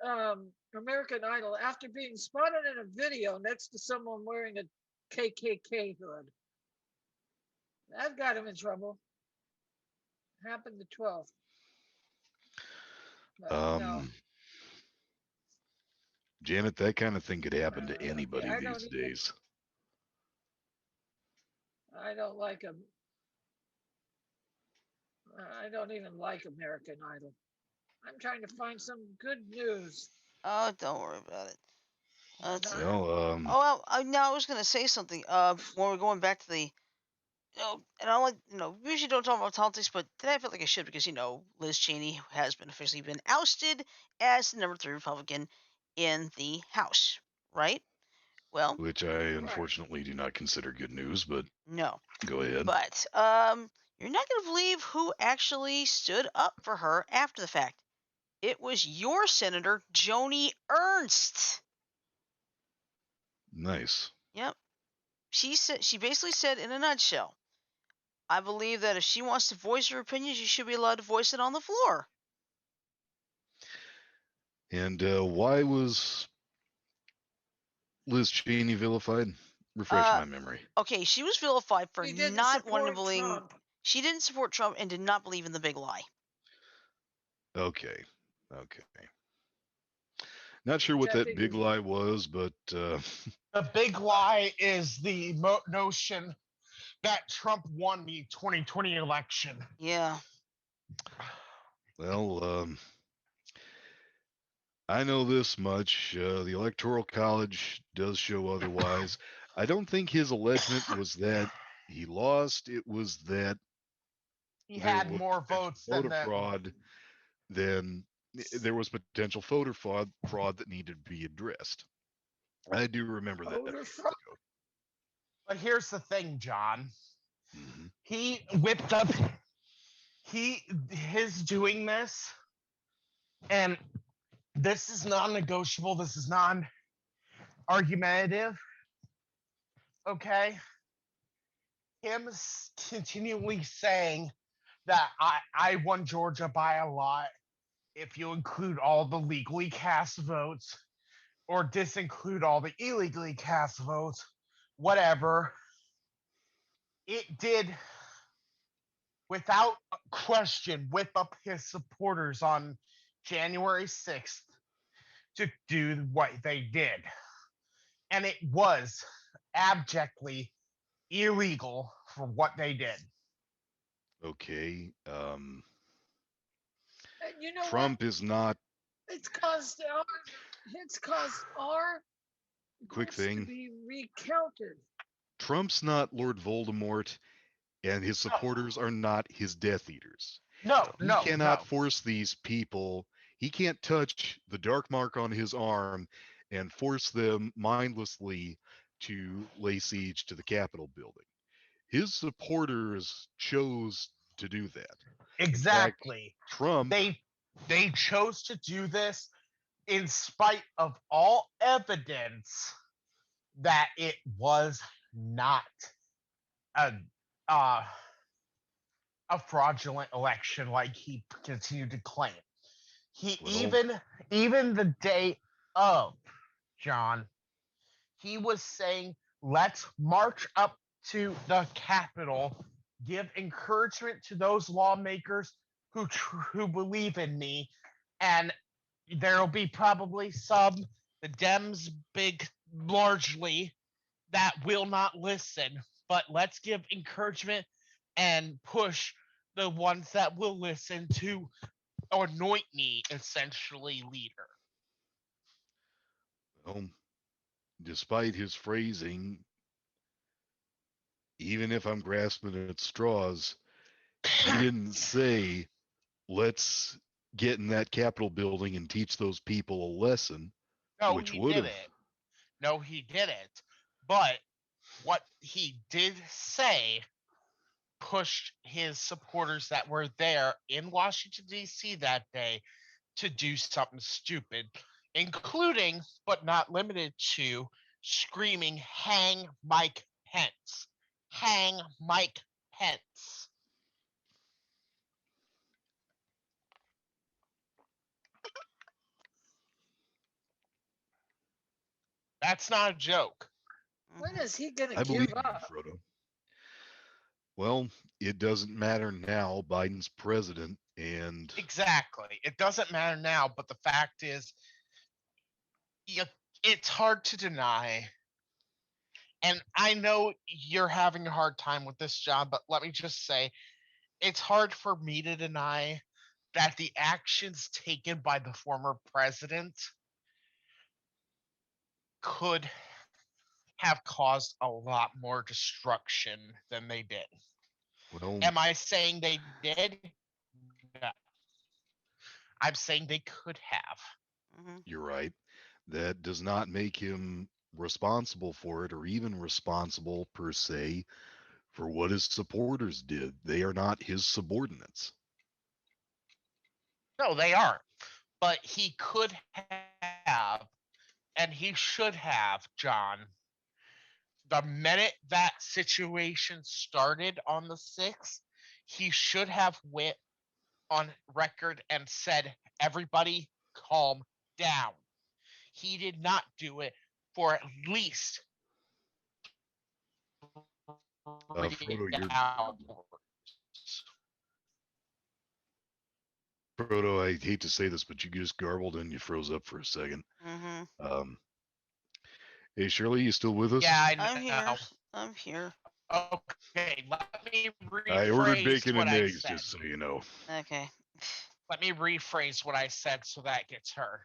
American Idol after being spotted in a video next to someone wearing a KKK hood. That got him in trouble. Happened the 12th. But no, Um, Janet, that kind of thing could happen to okay. anybody these days. I don't like him. I don't even like American Idol. I'm trying to find some good news. Oh, don't worry about it. Let's see. Well, Oh, well, now I was gonna say something. When we're going back to the, and I like, we usually don't talk about politics, but today I felt like I should because Liz Cheney has been officially been ousted as the number 3 Republican in the House, right? Well, which I Right. unfortunately do not consider good news, but no, go ahead. but you're not gonna believe who actually stood up for her after the fact. It was your senator, Joni Ernst. Nice. Yep. She basically said in a nutshell, I believe that if she wants to voice her opinions, you should be allowed to voice it on the floor. And why was Liz Cheney vilified? Refresh Uh, my memory. okay, she was vilified for He didn't not wanting to support believe. Trump. She didn't support Trump and did not believe in the big lie. Okay. Okay. Not sure Which what I that think big is lie was, but The big lie is the notion that Trump won the 2020 election. Yeah. well, I know this much. The Electoral College does show otherwise. I don't think his allegement was that he lost. It was that He there had was more potential votes than voter the. fraud than there was potential voter fraud that needed to be addressed. I do remember that a few voter years fraud. ago. But here's the thing, John. Mm-hmm. He whipped up. His doing this, and this is non-negotiable. This is non-argumentative. Okay, him continually saying that I won Georgia by a lot if you include all the legally cast votes or disinclude all the illegally cast votes, whatever, it did without question whip up his supporters on January 6th to do what they did. And it was abjectly illegal for what they did. Okay. And you know Trump what? is not. It's caused our Quick votes to thing. be recounted. Trump's not Lord Voldemort, and his supporters are not his Death Eaters. No, He no, cannot no. force these people. He can't touch the dark mark on his arm and force them mindlessly to lay siege to the Capitol building. His supporters chose to do that. In fact, Exactly. Trump, They chose to do this in spite of all evidence that it was not a uh, a fraudulent election like he continued to claim. He well, even the day of, John, he was saying, let's march up to the Capitol, give encouragement to those lawmakers who believe in me, and there'll be probably some, the Dems big largely, that will not listen, but let's give encouragement and push the ones that will listen to anoint me essentially leader. well, despite his phrasing, even if I'm grasping at straws, he didn't say, let's get in that Capitol building and teach those people a lesson, No, which he would have. didn't. No, he didn't. But what he did say pushed his supporters that were there in Washington, D.C. that day to do something stupid, including, but not limited to, screaming, hang Mike Pence. Hang Mike Pence. That's not a joke. When is he going to I believe give you, up? Frodo. Well, it doesn't matter now. Biden's president, and Exactly. It doesn't matter now, but the fact is, you, it's hard to deny. And I know you're having a hard time with this, John, but let me just say, it's hard for me to deny that the actions taken by the former president could have caused a lot more destruction than they did. well, Am I saying they did? No. I'm saying they could have. you're right. That does not make him responsible for it or even responsible per se for what his supporters did. They are not his subordinates. No, they aren't. But he could have, and he should have, John, the minute that situation started on the 6th, he should have went on record and said, everybody calm down. He did not do it for at least Frodo, 3 you're hours. Frodo. I hate to say this, but you just garbled and you froze up for a second. Um, hey, Shirley, you still with us? Yeah, I I'm here. know. I'm here. Okay, let me I ordered rephrase bacon what and I eggs, said. just so you know. Okay. Let me rephrase what I said so that gets heard.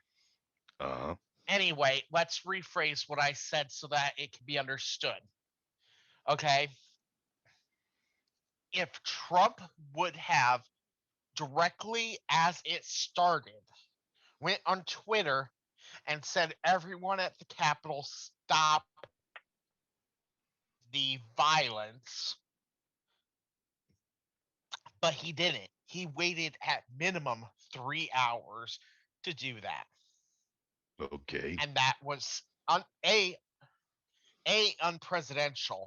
Uh-huh. Anyway, let's rephrase what I said so that it can be understood. Okay? If Trump would have directly as it started went on Twitter and said, everyone at the Capitol stop the violence, but he didn't. He waited at minimum 3 hours to do that. Okay. And that was A, unpresidential.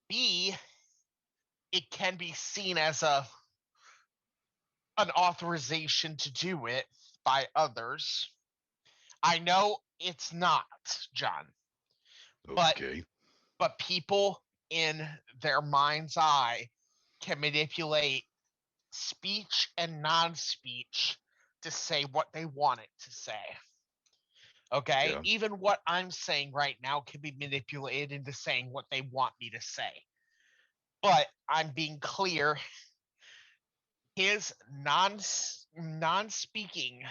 B, it can be seen as a an authorization to do it by others. I know it's not, John, but Okay. people in their mind's eye can manipulate speech and non-speech to say what they want it to say. Okay? Yeah. Even what I'm saying right now can be manipulated into saying what they want me to say. But I'm being clear, his non-speaking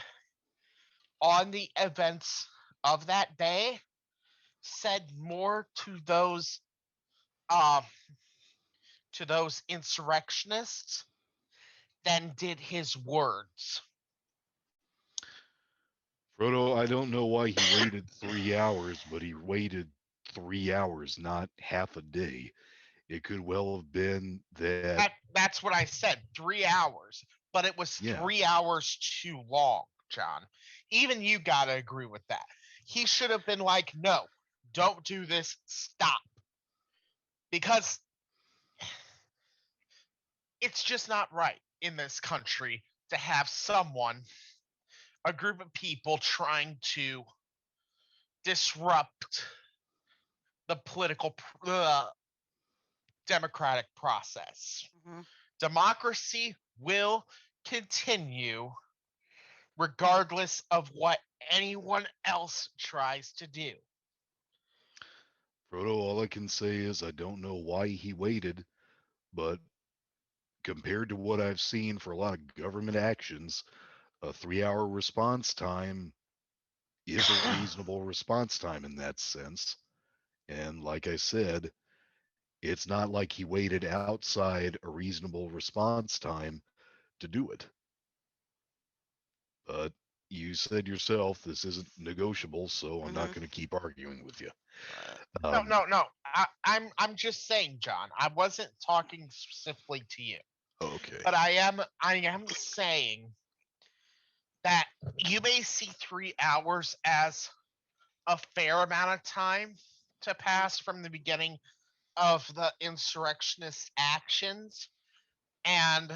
on the events of that day said more uh to those insurrectionists than did his words. Frodo, I don't know why he waited 3 hours, but he waited 3 hours, not half a day. It could well have been that, That's what I said, 3 hours. But it was yeah. 3 hours too long, John. Even you gotta agree with that. He should have been like, no, don't do this, stop. Because it's just not right in this country to have someone, a group of people trying to disrupt the political democratic process. Mm-hmm. Democracy will continue regardless of what anyone else tries to do. Frodo, all I can say is I don't know why he waited, but compared to what I've seen for a lot of government actions, a 3 hour response time is a reasonable response time in that sense. And like I said, it's not like he waited outside a reasonable response time to do it. But you said yourself this isn't negotiable, so I'm not Mm-hmm. going to keep arguing with you. Right. No, Um, no, no. I'm just saying, John. I wasn't talking specifically to you, okay. but I am saying that you may see 3 hours as a fair amount of time to Mm-hmm. pass from the beginning of the insurrectionist actions and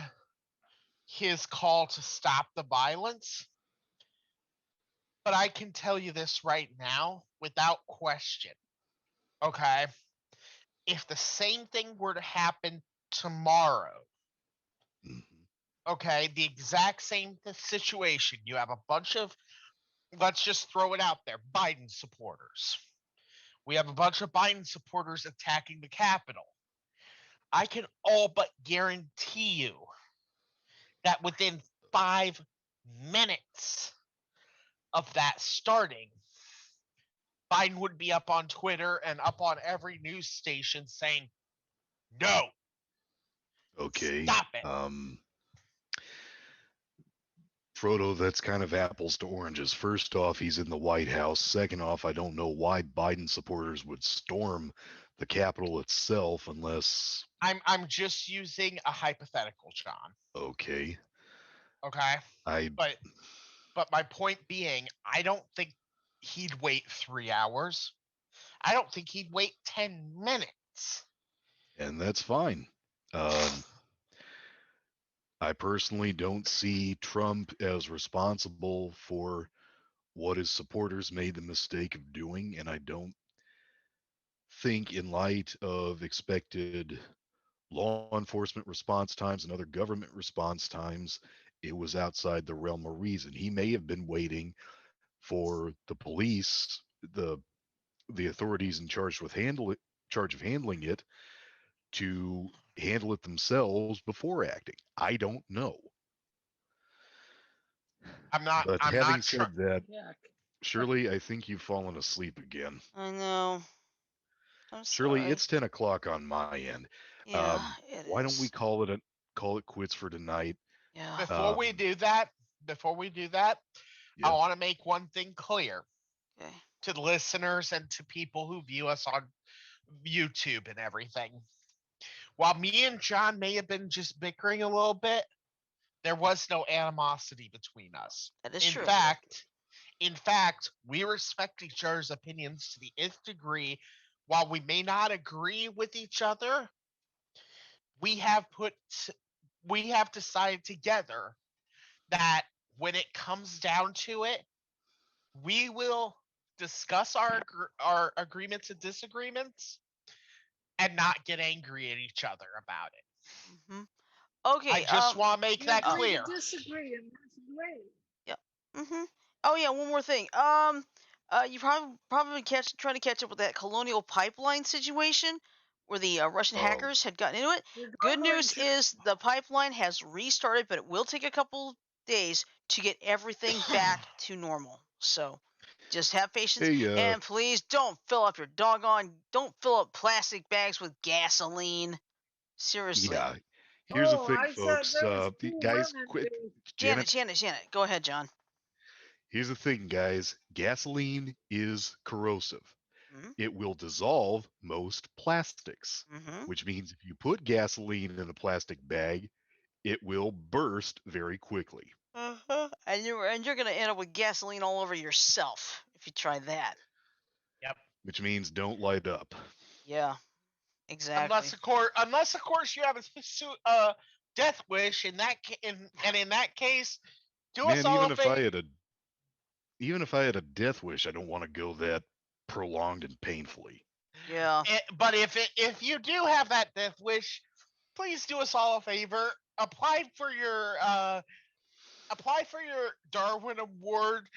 his call to stop the violence. But I can tell you this right now without question. Okay. If the same thing were to happen tomorrow, Mhm. okay, the exact same situation, you have a bunch of, let's just throw it out there, Biden supporters. We have a bunch of Biden supporters attacking the Capitol. I can all but guarantee you that within 5 minutes of that starting, Biden would be up on Twitter and up on every news station saying, no, Okay. stop it. Frodo, that's kind of apples to oranges. First off, he's in the White House. Second off, I don't know why Biden supporters would storm the Capitol itself unless, I'm just using a hypothetical, John. okay. Okay? I But my point being, I don't think he'd wait 3 hours. I don't think he'd wait 10 minutes. and that's fine. Um, I personally don't see Trump as responsible for what his supporters made the mistake of doing, and I don't think, in light of expected law enforcement response times and other government response times, it was outside the realm of reason. He may have been waiting for the police, the authorities in charge of handling it, to handle it themselves before acting. I don't know. But I'm having not trying. said that, Yeah. Shirley, I think you've fallen asleep again. I know. I'm Shirley, sorry. it's 10 o'clock on my end. Yeah, it Why don't we is. call it quits for tonight? Yeah. Before we Um, do that, I yeah, want to make one thing clear Okay. to the listeners and to people who view us on YouTube and everything. While me and John may have been just bickering a little bit, there was no animosity between us. That is In true. fact, we respect each other's opinions to the nth degree. While we may not agree with each other, we have put we have decided together that when it comes down to it, we will discuss our agreements and disagreements and not get angry at each other about it. Mm-hmm. I Okay. just want to make We that agree clear. to disagree, and that's great. Yeah. Mm-hmm. Oh yeah, one more thing. You probably trying to catch up with that Colonial Pipeline situation where the Russian Oh, hackers had gotten into it. We're Good going news to. is the pipeline has restarted, but it will take a couple days to get everything back to normal. So just have patience hey, and please don't fill up plastic bags with gasoline. Seriously. yeah. Here's the Oh, thing, I said folks. there was two Guys, women. quick, Janet, Janet. Go ahead, John. Here's the thing, guys. Gasoline is corrosive. Mm-hmm. It will dissolve most plastics, Mm-hmm. which means if you put gasoline in a plastic bag, it will burst very quickly. Uh-huh. And you're gonna end up with gasoline all over yourself if you try that. Yep. Which means don't light up. Yeah, exactly. Unless of course you have a death wish. In that case, do us Man, all a favor. even if I had a death wish, I don't want to go that prolonged and painfully. Yeah. But if you do have that death wish, please do us all a favor. Apply for your Darwin Award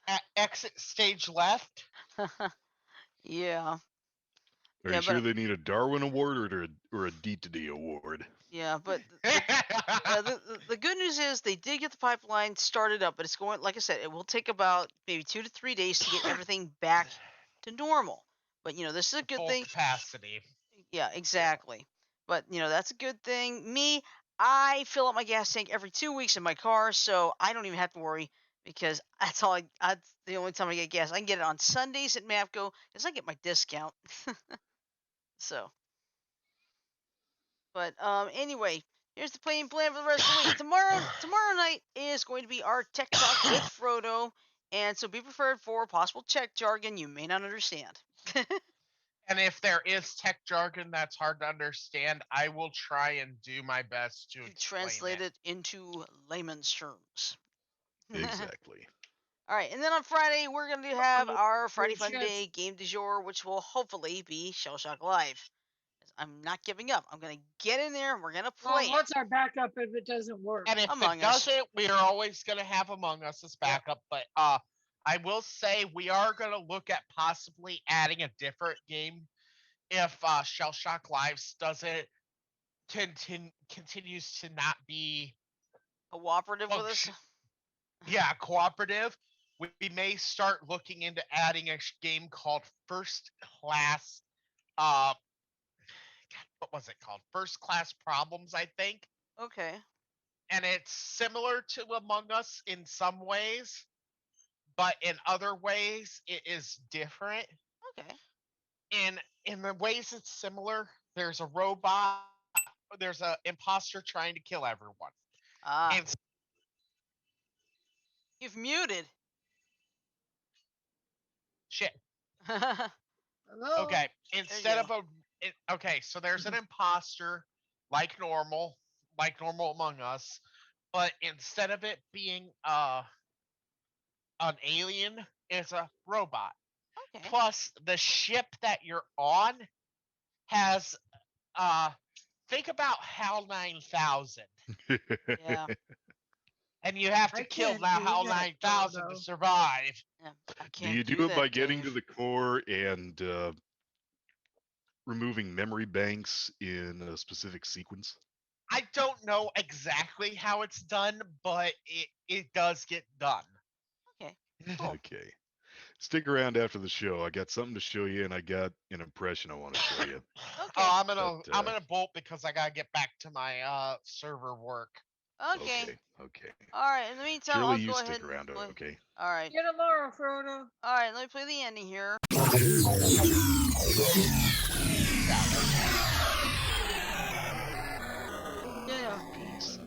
at exit stage left. Yeah. Are Yeah, you sure but they need a Darwin Award or a D Award? yeah, but the good news is they did get the pipeline started up, but it's going, like I said, it will take about maybe 2 to 3 days to get everything back to normal. But this is a good Full thing. capacity. Yeah, exactly. But that's a good thing. Me, I fill up my gas tank every 2 weeks in my car, so I don't even have to worry because that's the only time I get gas. I can get it on Sundays at Mapco because I get my discount. So, but anyway, here's the plan for the rest of the week. Tomorrow night is going to be our tech talk with Frodo, and so be prepared for possible tech jargon you may not understand. And if there is tech jargon that's hard to understand, I will try and do my best to To explain translate it. it into layman's terms. Exactly. All right, and then on Friday we're going to have our Friday Your Fun chance. Day game du jour, which will hopefully be Shell Shock Live. I'm not giving up. I'm going to get in there and we're going to play it. What's our backup if it doesn't work? And if Among it Us. doesn't, we are always going to have Among Us as Yep. backup. But I will say we are going to look at possibly adding a different game if Shell Shock Lives doesn't continues to not be Cooperative with us. Yeah, cooperative. We may start looking into adding a game called First Class. God, what was it called? First Class Problems, I think. Okay. And it's similar to Among Us in some ways, but in other ways it is different. Okay. In the ways it's similar, there's a robot, there's a imposter trying to kill everyone. Ah. And You've muted. shit. Hello? Okay, instead go. of okay, so there's an imposter like normal Among Us, but instead of it being an alien, it's a robot. Okay. Plus, the ship that you're on has think about HAL 9000, Yeah. and you have to I kill can't that do HAL that, 9000 to Frodo. survive. Yeah. I Do can't you do do it that, by getting Dave. to the core and removing memory banks in a specific sequence? I don't know exactly how it's done, but it does get done. Okay. Cool. Okay. Stick around after the show. I got something to show you, and I got an impression I want to show you. Okay. Oh, But, I'm gonna bolt because I gotta get back to my server work. Okay. Okay. All right. In the meantime, Shirley, I'll you go stick ahead and around, play. okay? All right. See you tomorrow, Frodo. All right. Let me play the ending here. Yeah. Peace.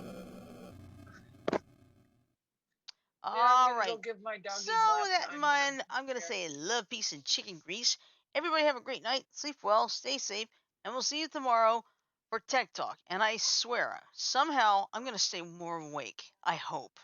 I'm All gonna right. go give my doggies So lap that time in when mind, I'm gonna here. say love, peace, and chicken grease. Everybody have a great night. Sleep well. Stay safe, and we'll see you tomorrow for Tech Talk, and I swear, somehow I'm gonna stay more awake. I hope.